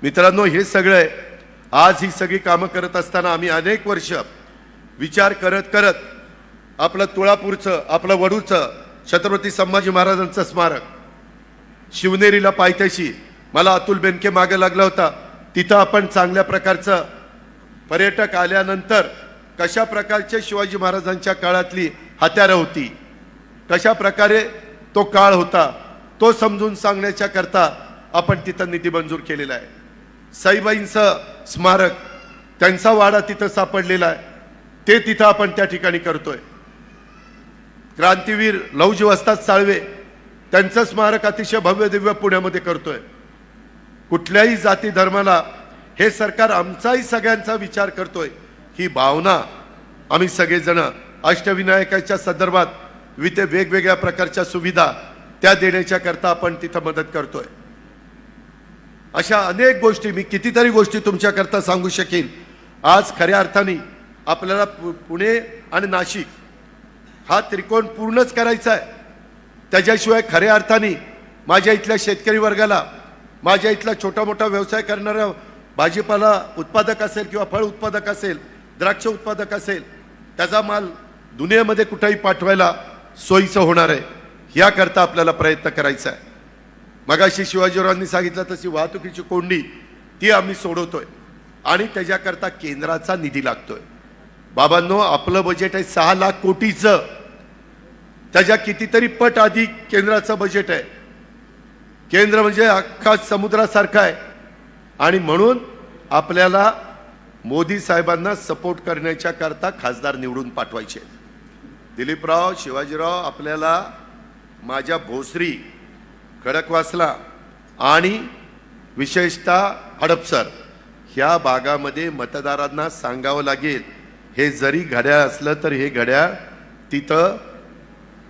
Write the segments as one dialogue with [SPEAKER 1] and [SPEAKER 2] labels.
[SPEAKER 1] मित्रांनो, हे सगळं आज ही सगळी कामं करत असताना आम्ही अनेक वर्ष विचार करत करत आपलं तुळापूरचं, आपलं वडूचं छत्रपती संभाजी महाराजांचं स्मारक, शिवनेरीला पायथ्याशी मला अतुल बेनके मागे लागला होता, तिथं आपण चांगल्या प्रकारचं पर्यटक आल्यानंतर कशा प्रकारचे शिवाजी महाराजांच्या काळातली हत्यारं होती, कशा प्रकारे तो काळ होता, तो समजून सांगण्याच्या करता आपण तिथं निधी मंजूर केलेला आहे. साईबाईंचं स्मारक, त्यांचा वाडा तिथं सापडलेला आहे, ते तिथं आपण त्या ठिकाणी करतोय. क्रांतीवीर लौजी वस्ताद साळवे, त्यांचं स्मारक अतिशय भव्य दिव्य पुण्यामध्ये करतोय. कुठल्याही जाती धर्माला हे सरकार आमचाही सगळ्यांचा विचार करतोय ही भावना आम्ही सगळेजण अष्टविनायकाच्या संदर्भात विविध वेगवेगळ्या प्रकारच्या सुविधा त्या देण्याच्या करता आपण तिथं मदत करतोय. अशा अनेक गोष्टी, मी कितीतरी गोष्टी तुमच्याकरता सांगू शकेन. आज खऱ्या अर्थाने आपल्याला पुणे आणि नाशिक हा त्रिकोण पूर्णच करायचा आहे. त्याच्याशिवाय खऱ्या अर्थाने माझ्या इथल्या शेतकरी वर्गाला, माझ्या इथला छोटा मोठा व्यवसाय करणारा भाजीपाला उत्पादक असेल किंवा फळ उत्पादक असेल, द्राक्ष उत्पादक असेल, त्याचा माल दुनियेमध्ये कुठेही पाठवायला सोयीचं होणार आहे. याकरता आपल्याला प्रयत्न करायचा आहे. मगाशी शिवाजीरावांनी सांगितलं तशी वाहतुकीची कोंडी ती आम्ही सोडवतोय आणि त्याच्याकरता केंद्राचा निधी लागतोय. बाबांनो, आपलं बजेट आहे 6 लाख कोटीचं, त्याच्या कितीतरी पट अधिक केंद्राचं बजेट आहे. केंद्र म्हणजे अख्खा समुद्रासारखा आहे आणि म्हणून आपल्याला मोदी साहेबांना सपोर्ट करण्याच्या करता खासदार निवडून पाठवायचे. दिलीपराव, शिवाजीराव, आपल्याला माझ्या भोसरी, खडकवासला आणि विशेषतः हडपसर ह्या भागामध्ये मतदारांना सांगावं लागेल, हे जरी घड्याळ असलं तर हे घड्याळ तिथं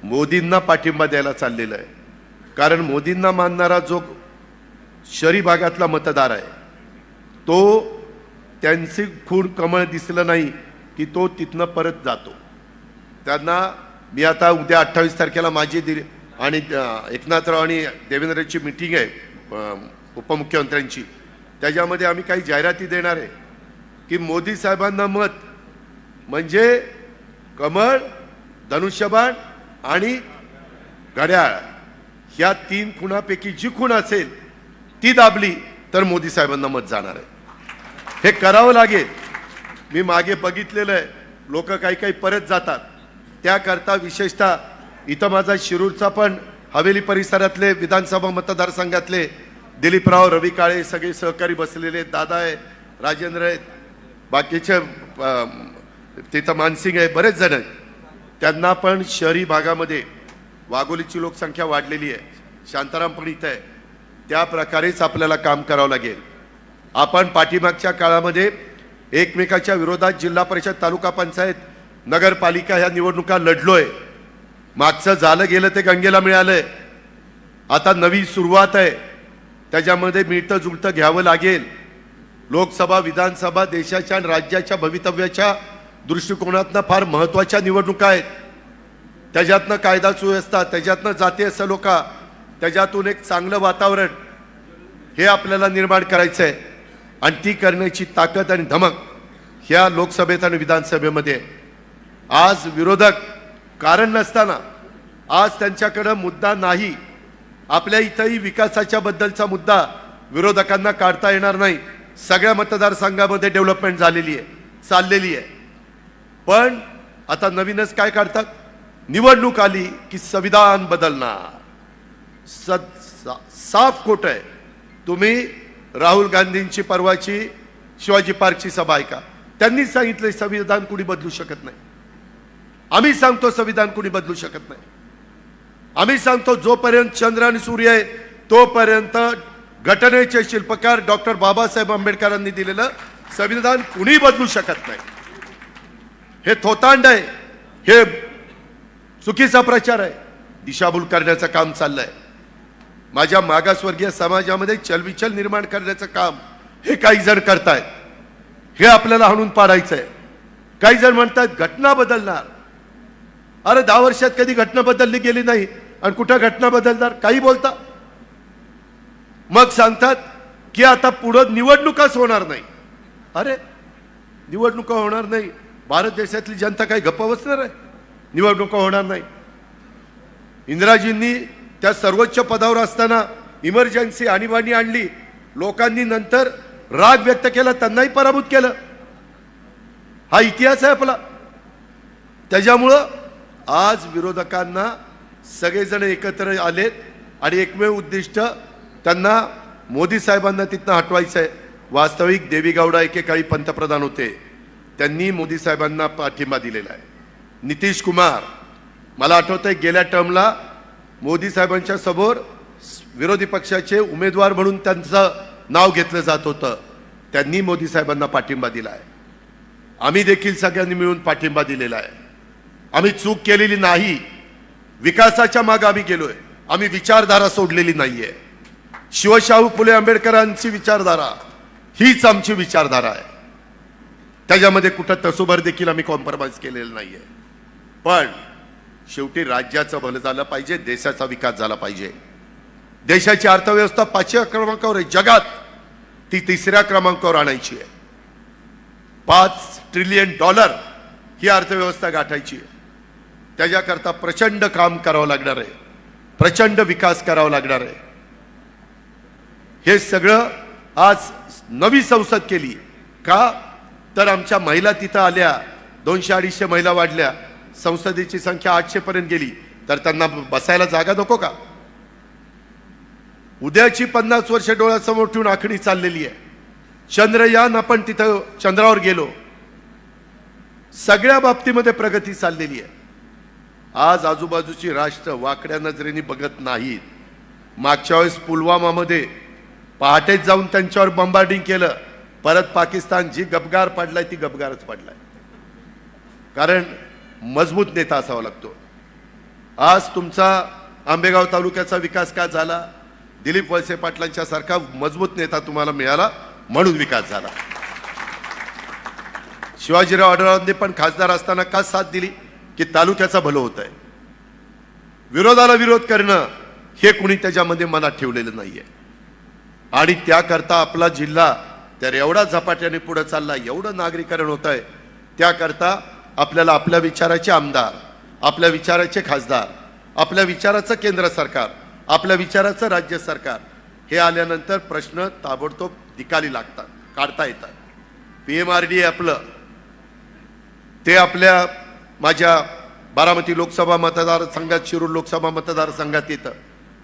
[SPEAKER 1] मोदींना पाठिंबा द्यायला चाललेलं आहे. कारण मोदींना मानणारा जो शहरी भागातला मतदार आहे तो, त्यांची खूण कमळ दिसलं नाही की तो तिथनं परत जातो. त्यांना मी आता उद्या 28 तारखेला माझी आणि एकनाथराव आणि देवेंद्रची मीटिंग आहे उपमुख्यमंत्र्यांची, त्याच्यामध्ये आम्ही काही जाहिराती देणार आहे की मोदी साहेबांना मत म्हणजे कमळ, धनुष्यबाण आणि घड्याळ, ह्या 3 खुणापैकी जी खूण असेल ती दाबली तर मोदी साहेबांना मत जाणार आहे. हे करावं लागेल. मी मागे बघितलेलं आहे, लोक काही परत जातात. त्याकरता विशेषतः इथं माझा शिरूरचा पण हवेली परिसरातले विधानसभा मतदारसंघातले दिलीपराव, रवी काळे सगळे सहकारी बसलेले, दादा आहे, राजेंद्र आहेत, बाकीचे तिथं मानसिंग आहे, बरेच जण आहेत. त्यांना पण शहरी भागामध्ये वाघोलीची लोकसंख्या वाढलेली आहे, शांताराम पण इथं आहे. त्या प्रकारेच आपल्याला काम करावं लागेल. आपण पाठीमागच्या काळामध्ये एकमेकाच्या विरोधात जिल्हा परिषद, तालुका पंचायत, नगरपालिका ह्या निवडणुका लढलोय. मागचं झालं गेलं ते गंगेला मिळालंय. आता नवी सुरुवात आहे, त्याच्यामध्ये मिळतं जुळतं घ्यावं लागेल. लोकसभा, विधानसभा देशाच्या आणि राज्याच्या भवितव्याच्या दृष्टिकोनातनं फार महत्त्वाच्या निवडणुका आहेत. त्याच्यातनं कायदा सुव्यवस्था, त्याच्यातनं जातीय सलोखा, त्याच्यातून एक चांगलं वातावरण हे आपल्याला निर्माण करायचं आहे आणि ती करण्याची ताकद आणि धमक ह्या लोकसभेत आणि विधानसभेमध्ये. आज विरोधक कारण नसताना, आज त्यांच्याकडे मुद्दा नाही. आपल्या इथंही विकासाच्या बद्दलचा मुद्दा विरोधकांना काढता येणार नाही. सगळ्या मतदारसंघामध्ये डेव्हलपमेंट झालेली आहे, चाललेली आहे. पण आता नवीनच काय काढतात, निवडणूक आली की संविधान बदलणार. साफ खोट आहे. तुम्ही राहुल गांधींची परवाची शिवाजी पार्कची सभा ऐका, त्यांनी सांगितलं संविधान कुणी बदलू शकत नाही. आम्ही सांगतो संविधान कुणी बदलू शकत नाही. आम्ही सांगतो जोपर्यंत चंद्र आणि सूर्य आहे तोपर्यंत घटनेचे शिल्पकार डॉक्टर बाबासाहेब आंबेडकरांनी दिलेलं संविधान कुणी बदलू शकत नाही. हे थोतांड आहे, हे चुकीचा प्रचार आहे, दिशाभूल करण्याचं काम चाललंय. माझ्या मागासवर्गीय समाजामध्ये चलबिचल निर्माण करण्याचं काम हे काही जण करतायत. हे आपल्याला हाणून पाडायचं आहे. काही जण म्हणतात घटना बदलणार. अरे 10 वर्षात कधी घटना बदलली गेली नाही आणि कुठं घटना बदलणार, काही बोलता. मग सांगतात की आता पुढं निवडणुकाच होणार नाही. अरे निवडणुका होणार नाही, भारत देशातली जनता काही गप्प बसणार आहे? निवडणुका होणार नाही. इंदिराजींनी त्या सर्वोच्च पदावर असताना इमर्जन्सी आणीबाणी आणली, लोकांनी नंतर राग व्यक्त केला, त्यांनाही पराभूत केलं. हा इतिहास आहे आपला. त्याच्यामुळं आज विरोधकांना सगळेजण एकत्र आलेत आणि एकमेव उद्दिष्ट त्यांना मोदी साहेबांना तिथनं हटवायचं आहे. वास्तविक देवेगौडा एकेकाळी पंतप्रधान होते, त्यांनी मोदी साहेबांना पाठिंबा दिलेला आहे. नितीश कुमार, मला आठवतंय गेल्या टर्मला मोदी साहेबांच्या समोर विरोधी पक्षाचे उमेदवार म्हणून त्यांचं नाव घेतलं जात होतं, त्यांनी मोदी साहेबांना पाठिंबा दिला आहे. आम्ही देखील सगळ्यांनी मिळून पाठिंबा दिलेला आहे. आम्ही चूक केलेली नाही, विकासाच्या मागे आम्ही गेलोय. आम्ही विचारधारा सोडलेली नाहीये. शिवशाहू फुले आंबेडकरांची विचारधारा हीच आमची विचारधारा आहे. त्याच्यामध्ये कुठं तसोभर देखील आम्ही कॉम्प्रोमाइज केलेलं नाहीये. पण शेवटी राज्याचं भलं झालं पाहिजे, देशाचा विकास झाला पाहिजे. देशाची अर्थव्यवस्था 5व्या क्रमांकावर आहे जगात, ती 3ऱ्या क्रमांकावर आणायची आहे. $5 ट्रिलियन ही अर्थव्यवस्था गाठायची आहे. त्याच्याकरता प्रचंड काम करावं लागणार आहे, प्रचंड विकास करावा लागणार आहे. हे सगळं आज नवी संसद केली का, तर आमच्या महिला तिथं आल्या, 200-250 महिला वाढल्या, संसदेची संख्या 800 पर्यंत गेली, तर त्यांना बसायला जागा नको का? उद्याची 50 वर्ष डोळ्यासमोर ठेवून आखणी चाललेली आहे. चंद्रयान, आपण तिथं चंद्रावर गेलो, सगळ्या बाबतीमध्ये प्रगती चाललेली आहे. आज आजूबाजूची राष्ट्र वाकड्या नजरेने बघत नाहीत. मागच्या वेळेस पुलवामामध्ये पहाटेच जाऊन त्यांच्यावर बॉम्बार्डिंग केलं, परत पाकिस्तान जी गबगार पडलाय ती गबगारच पडलाय. कारण मजबूत नेता असावा लागतो. आज तुमचा आंबेगाव तालुक्याचा विकास का झाला? दिलीप वळसे पाटलांच्या सारखा मजबूत नेता तुम्हाला मिळाला म्हणून विकास झाला. शिवाजीराव आढळरावांनी पण खासदार असताना का साथ दिली? की तालुक्याचा भलं होत आहे. विरोधाला विरोध करणं हे कुणी त्याच्यामध्ये मनात ठेवलेलं नाहीये. आणि त्याकरता आपला जिल्हा तर एवढा झपाट्याने पुढे चालला, एवढं नागरीकरण होत आहे. त्याकरता आपल्याला आपल्या विचाराचे आमदार, आपल्या विचाराचे खासदार, आपल्या विचाराचं केंद्र सरकार, आपल्या विचाराचं राज्य सरकार हे आल्यानंतर प्रश्न ताबडतोब निकाली लागतात, काढता येतात. PMRD आपलं ते आपल्या माझ्या बारामती लोकसभा मतदारसंघात, शिरूर लोकसभा मतदारसंघात येतं.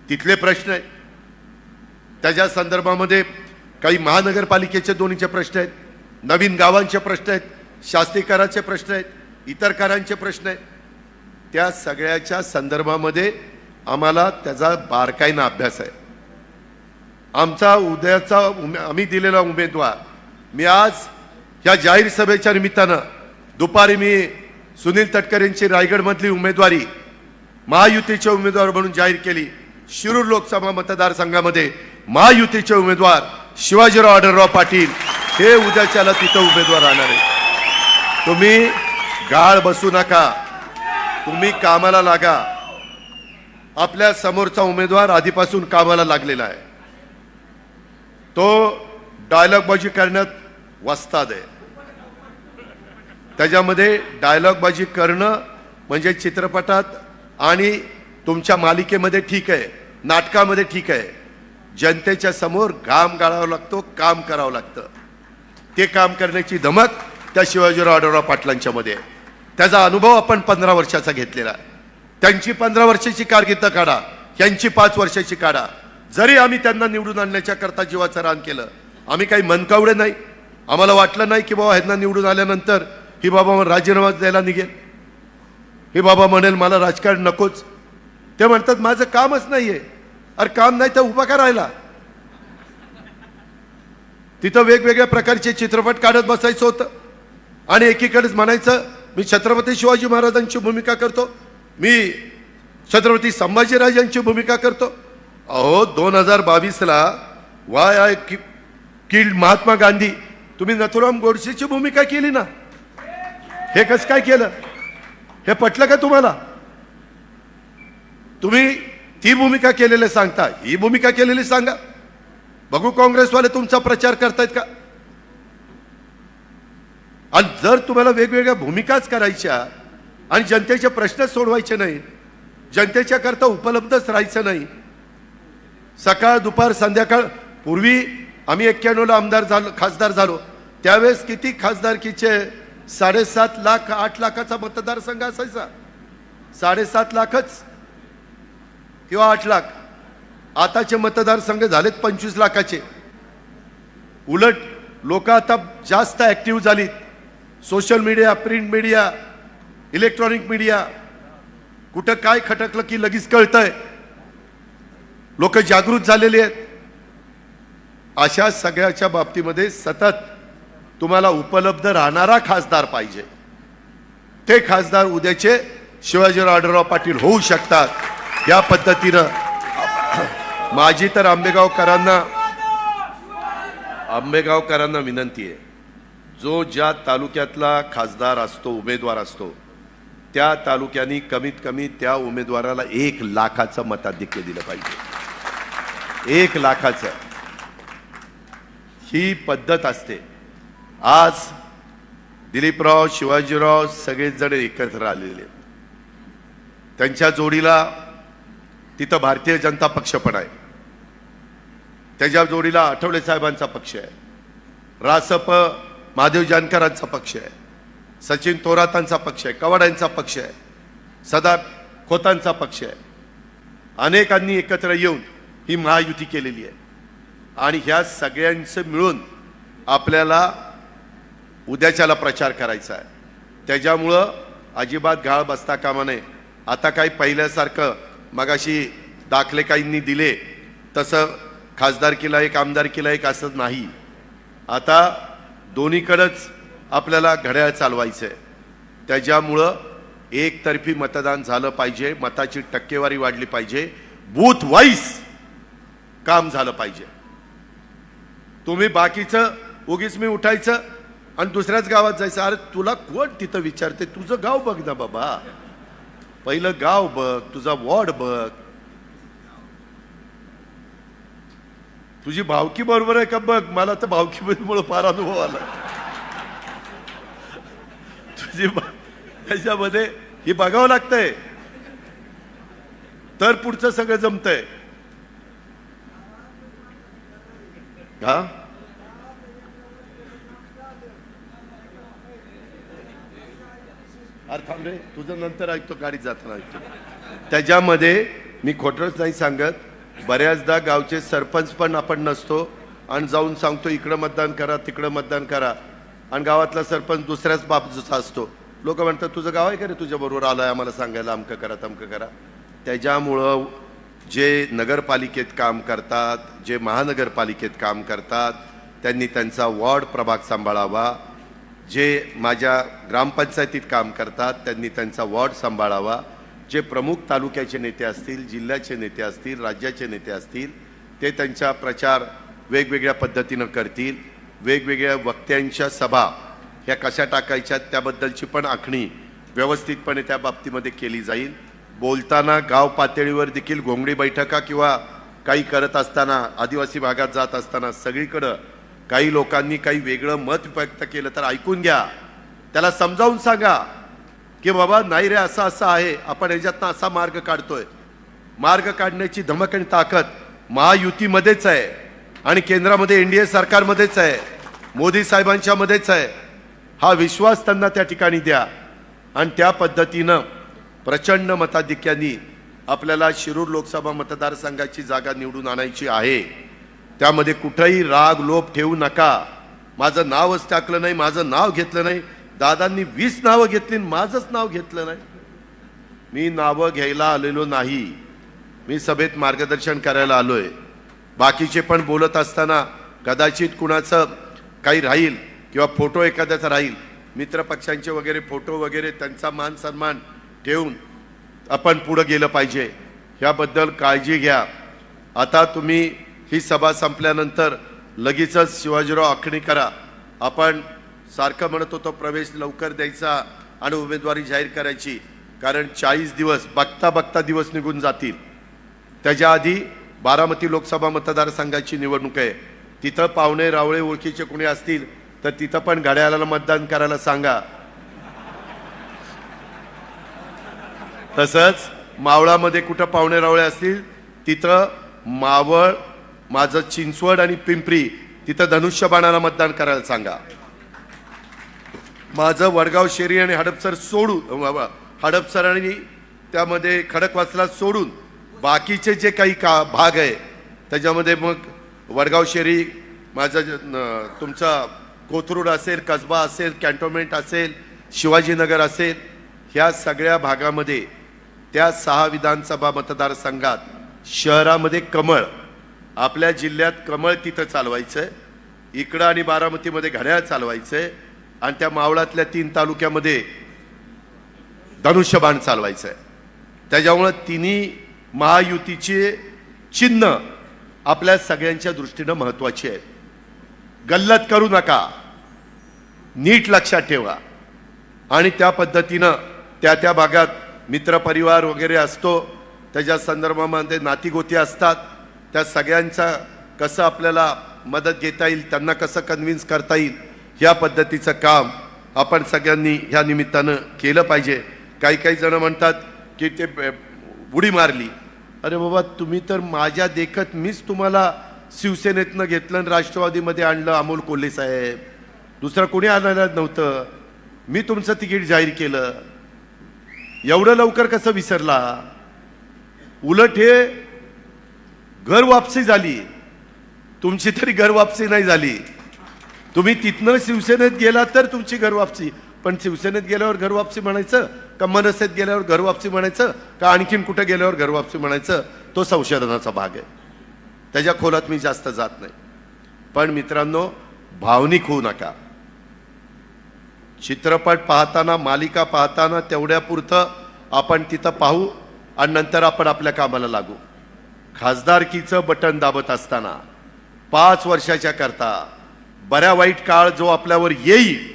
[SPEAKER 1] तिथले प्रश्न आहेत, त्याच्या संदर्भामध्ये काही महानगरपालिकेचे दोन्हीचे प्रश्न आहेत, नवीन गावांचे प्रश्न आहेत, शास्ती कराचे प्रश्न आहेत, इतर करांचे प्रश्न आहेत. त्या सगळ्याच्या संदर्भामध्ये आम्हाला त्याचा बारकाईनं अभ्यास आहे. आमचा उद्याचा आम्ही दिलेला उमेदवार, मी आज ह्या जाहीर सभेच्या निमित्तानं दुपारी मी सुनील तटकरेंची रायगडमधली उमेदवारी महायुतीचे उमेदवार म्हणून जाहीर केली. शिरूर लोकसभा मतदारसंघामध्ये महायुतीचे उमेदवार शिवाजीराव आढळराव पाटील हे उद्याच्याला तिथं उमेदवार राहणार आहे. तुम्ही गाळ बसू नका, तुम्ही कामाला लागा. आपल्या समोरचा उमेदवार आधीपासून कामाला लागलेला आहे. तो डायलॉगबाजी करण्यात वस्ताद आहे. त्याच्यामध्ये डायलॉगबाजी करणं म्हणजे चित्रपटात आणि तुमच्या मालिकेमध्ये ठीक आहे, नाटकामध्ये ठीक आहे. जनतेच्या समोर घाम गाळावा लागतो, काम करावं लागतं. ते काम करण्याची धमक त्या शिवाजीराव आढळराव पाटलांच्या मध्ये आहे. त्याचा अनुभव आपण 15 वर्षाचा घेतलेला आहे. त्यांची 15 वर्षाची कारकीर्द काढा, यांची 5 वर्षाची काढा. जरी आम्ही त्यांना निवडून आणण्याच्या करता जीवाचं रान केलं, आम्ही काही मनकावडे नाही. आम्हाला वाटलं नाही की बाबा ह्यांना निवडून आल्यानंतर ही बाबा राजीनामा द्यायला निघेल, हे बाबा म्हणेल मला राजकारण नकोच. ते म्हणतात माझं कामच नाहीये. अरे काम नाही तर उभा का राहिला? तिथं वेगवेगळ्या प्रकारचे चित्रपट काढत बसायचं होतं आणि एकीकडेच म्हणायचं मी छत्रपती शिवाजी महाराजांची भूमिका करतो, मी छत्रपती संभाजीराजांची भूमिका करतो. अहो 2022ला why I killed Mahatma Gandhi, तुम्ही नथुराम गोडसेची भूमिका केली ना. हे कसं काय केलं? हे पटलं का तुम्हाला? तुम्ही ती भूमिका केलेली सांगता, ही भूमिका केलेली सांगा. बघू काँग्रेसवाले तुमचा प्रचार करतायत का? आणि जर तुम्हाला वेगवेगळ्या भूमिकाच करायच्या आणि जनतेचे प्रश्न सोडवायचे नाही, जनतेच्या करता उपलब्धच राहायचं नाही, सकाळ दुपार संध्याकाळ, पूर्वी आम्ही 91ला आमदार झालो, खासदार झालो, त्यावेळेस किती खासदारकीचे 7.5 लाख 8 लाखाचा मतदारसंघ असायचा, 7.5 लाखच किंवा 8 लाख. आताचे मतदारसंघ झालेत 25 लाखाचे. उलट लोक आता जास्त ऍक्टिव्ह झालीत. Social media, print media, electronic media, कुठं काय खटकलं की लगेच कळतंय. लोक जागृत झालेले आहेत. अशा सगळ्याच्या बाबतीमध्ये सतत तुम्हाला उपलब्ध राहणारा खासदार पाहिजे. ते खासदार उद्याचे शिवाजीराव आढळराव पाटील होऊ शकतात. या पद्धतीनं माझी तर आंबेगावकरांना विनंती आहे, जो ज्या तालुक्यातला खासदार असतो, उमेदवार असतो, त्या तालुक्यांनी कमीत कमी त्या उमेदवाराला 1 लाखाचं मताधिक्य दिलं पाहिजे. 1 लाखाचं. ही पद्धत असते. आज दिलीपराव, शिवाजीराव सगळेच जण एकत्र आलेले. त्यांच्या जोडीला तिथं भारतीय जनता पक्ष पण आहे, त्याच्या जोडीला आठवले साहेबांचा पक्ष आहे, रासप महादेव जानकरांचा पक्ष आहे, सचिन थोरातांचा पक्ष आहे, कवाडांचा पक्ष आहे, सदा खोतांचा पक्ष आहे. अनेकांनी एकत्र येऊन ही महायुती केलेली आहे. आणि ह्या सगळ्यांचं मिळून आपल्याला उद्याच्याला प्रचार करायचा आहे. त्याच्यामुळं अजिबात गाळ बसता कामा नये. आता काही पहिल्यासारखं मगाशी दाखले काहींनी दिले तसं खासदारकीला एक, आमदारकीला एक असं नाही. आता दोन्हीकडेच आपल्याला घड्याळ चालवायचं आहे. त्याच्यामुळं एकतर्फी मतदान झालं पाहिजे, मताची टक्केवारी वाढली पाहिजे, बूथ वाईज काम झालं पाहिजे. तुम्ही बाकीचं उगीच मी उठायचं आणि दुसऱ्याच गावात जायचं. अरे तुला कोण तिथं विचारते? तुझं गाव बघ ना बाबा, पहिलं गाव बघ, तुझा वॉर्ड बघ, तुझी भावकी बरोबर आहे का बघ. मला तर भावकीमुळे फार अनुभव आला. तुझी त्याच्यामध्ये हे बघावं लागतंय तर पुढचं सगळं जमतंय. हा अरे थांब रे, तुझं नंतर ऐकतो, गाडीत जाताना ऐकतो. त्याच्यामध्ये मी खोटंच नाही सांगत. बऱ्याचदा गावचे सरपंच पण आपण नसतो आणि जाऊन सांगतो इकडं मतदान करा, तिकडं मतदान करा, आणि गावातला सरपंच दुसऱ्याच बाजूचा असतो. लोक म्हणतात तुझं गाव आहे का रे, तुझ्या बरोबर आलाय आम्हाला सांगायला, अमकं करा तमकं करा. त्याच्यामुळं जे नगरपालिकेत काम करतात, जे महानगरपालिकेत काम करतात, त्यांनी त्यांचा वॉर्ड प्रभाग सांभाळावा. जे माझ्या ग्रामपंचायतीत काम करतात त्यांनी त्यांचा वॉर्ड सांभाळावा. जे प्रमुख तालुक्याचे नेते असतील, जिल्ह्याचे नेते असतील, राज्याचे नेते असतील, ते त्यांचा प्रचार वेगवेगळ्या पद्धतीनं करतील. वेगवेगळ्या वक्त्यांच्या सभा ह्या कशा टाकायच्या त्याबद्दलची पण आखणी व्यवस्थितपणे त्या बाबतीमध्ये केली जाईल. बोलताना गाव पातळीवर देखील घोंगडी बैठका किंवा काही करत असताना, आदिवासी भागात जात असताना सगळीकडं काही लोकांनी काही वेगळं मत व्यक्त केलं तर ऐकून घ्या, त्याला समजावून सांगा की बाबा नाही रे, असं असं आहे, आपण ह्याच्यातनं असा मार्ग काढतोय. मार्ग काढण्याची धमक आणि ताकद महायुतीमध्येच आहे आणि केंद्रामध्ये NDA सरकारमध्येच आहे, मोदी साहेबांच्या मध्येच आहे. हा विश्वास त्यांना त्या ठिकाणी द्या आणि त्या पद्धतीनं प्रचंड मताधिक्याने आपल्याला शिरूर लोकसभा मतदारसंघाची जागा निवडून आणायची आहे. त्यामध्ये कुठेही राग लोभ ठेवू नका. माझं नावच टाकलं नाही, माझं नाव घेतलं नाही. दादांनी 20 नावं घेतली, माझंच नाव घेतलं नाही. मी नावं घ्यायला आलेलो नाही, मी सभेत मार्गदर्शन करायला आलोय. बाकीचे पण बोलत असताना कदाचित कुणाचं काही राहील किंवा फोटो एखाद्याचा राहील, मित्रपक्षांचे वगैरे फोटो वगैरे, त्यांचा मान सन्मान ठेवून आपण पुढे गेलं पाहिजे. याबद्दल काळजी घ्या. आता तुम्ही ही सभा संपल्यानंतर लगेचच शिवाजीराव आखणी करा. आपण सारखं म्हणत होतो प्रवेश लवकर द्यायचा आणि उमेदवारी जाहीर करायची, कारण 40 दिवस बघता बघता दिवस निघून जातील. त्याच्या आधी बारामती लोकसभा मतदारसंघाची निवडणूक आहे. तिथं पाहुणे रावळे ओळखीचे कोणी असतील तर तिथं पण घड्याळाला मतदान करायला सांगा. तसंच मावळामध्ये कुठं पाहुणे रावळे असतील तिथं मावळ, माझं चिंचवड आणि पिंपरी तिथं धनुष्यबाणाला मतदान करायला सांगा. माझं वडगाव शेरी आणि हडपसर सोडून, हडपसर आणि त्यामध्ये खडकवासला सोडून बाकीचे जे काही भाग आहे त्याच्यामध्ये मग वडगाव शेरी, माझं तुमचा कोथरूड असेल, कसबा असेल, कॅन्टोन्मेंट असेल, शिवाजीनगर असेल, ह्या सगळ्या भागामध्ये त्या 6 विधानसभा मतदारसंघात शहरामध्ये कमळ, आपल्या जिल्ह्यात कमळ तिथं चालवायचं आहे, इकडं आणि बारामतीमध्ये घड्याळ चालवायचं आहे, आणि त्या मावळातल्या 3 तालुक्यामध्ये धनुष्यबाण चालवायचं आहे. त्याच्यामुळं तिन्ही महायुतीचे चिन्ह आपल्या सगळ्यांच्या दृष्टीनं महत्त्वाची आहेत. गल्लत करू नका, नीट लक्षात ठेवा. आणि त्या पद्धतीनं त्या भागात मित्रपरिवार वगैरे असतो, त्याच्या संदर्भामध्ये नातीगोती असतात, त्या सगळ्यांचा कसं आपल्याला मदत घेता येईल, त्यांना कसं कन्व्हिन्स करता येईल, या पद्धतीचं काम आपण सगळ्यांनी ह्या निमित्तानं केलं पाहिजे. काही जण म्हणतात की ते उडी मारली. अरे बाबा, तुम्ही तर माझ्या देखत मीच तुम्हाला शिवसेनेतनं घेतलं आणि राष्ट्रवादीमध्ये आणलं, अमोल कोल्हे साहेब. दुसरं कोणी आणायला नव्हतं. मी तुमचं तिकीट जाहीर केलं. एवढं लवकर कसं विसरला? उलट हे घर वापसी झाली, तुमची तरी घर वापसी नाही झाली. तुम्ही तिथनं शिवसेनेत गेला तर तुमची घर वापसी, पण शिवसेनेत गेल्यावर घर वापसी म्हणायचं का मनसेत गेल्यावर घर वापसी म्हणायचं का आणखीन कुठे गेल्यावर घर वापसी म्हणायचं, तो संशोधनाचा भाग आहे. त्याच्या खोलात मी जास्त जात नाही. पण मित्रांनो, भावनिक होऊ नका. चित्रपट पाहताना, मालिका पाहताना तेवढ्यापुरतं आपण तिथं पाहू आणि नंतर आपण आपल्या कामाला लागू. खासदारकीचं बटन दाबत असताना 5 वर्षाच्या करता बऱ्या वाईट काळ जो आपल्यावर येईल,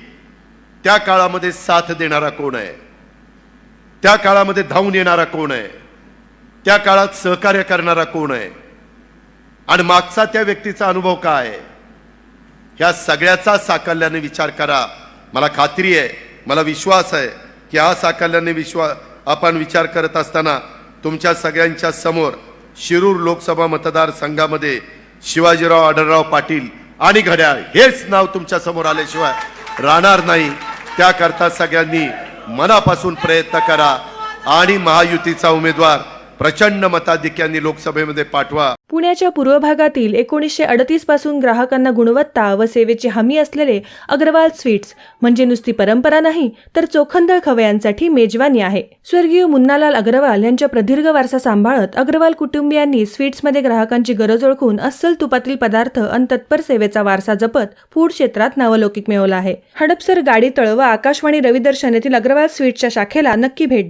[SPEAKER 1] त्या काळामध्ये साथ देणारा कोण आहे, त्या काळामध्ये धावून येणारा कोण आहे, त्या काळात सहकार्य करणारा कोण आहे, आणि मागचा त्या व्यक्तीचा अनुभव काय आहे, ह्या सगळ्याचा साकल्याने विचार करा. मला खात्री आहे, मला विश्वास आहे की हा साकल्याने आपण विचार करत असताना तुमच्या सगळ्यांच्या समोर शिरूर लोकसभा मतदारसंघामध्ये शिवाजीराव आढळराव पाटील आणि घड्याळ हेच नाव तुमच्या समोर आल्याशिवाय राहणार नाही. त्याकरता सगळ्यांनी मनापासून प्रयत्न करा आणि महायुतीचा उमेदवार प्रचंड मताधिक्याने लोकसभेमध्ये पाठवा.
[SPEAKER 2] पुण्याच्या पूर्व भागातील 1938 पासून ग्राहकांना गुणवत्ता व सेवेची हमी असलेले अग्रवाल स्वीट्स म्हणजे नुसती परंपरा नाही, तर चोखंदळ खवयांसाठी मेजवानी आहे. स्वर्गीय मुन्नालाल अग्रवाल यांच्या प्रदीर्घ वारसा सांभाळत अग्रवाल कुटुंबियांनी स्वीट्समध्ये ग्राहकांची गरज ओळखून अस्सल तुपातील पदार्थ आणि तत्पर सेवेचा वारसा जपत फूड क्षेत्रात नावलौकिक मिळवला आहे. हडपसर, गाडीतळ व आकाशवाणी रविदर्शन येथील अग्रवाल स्वीट्सच्या शाखेला नक्की भेट द्या.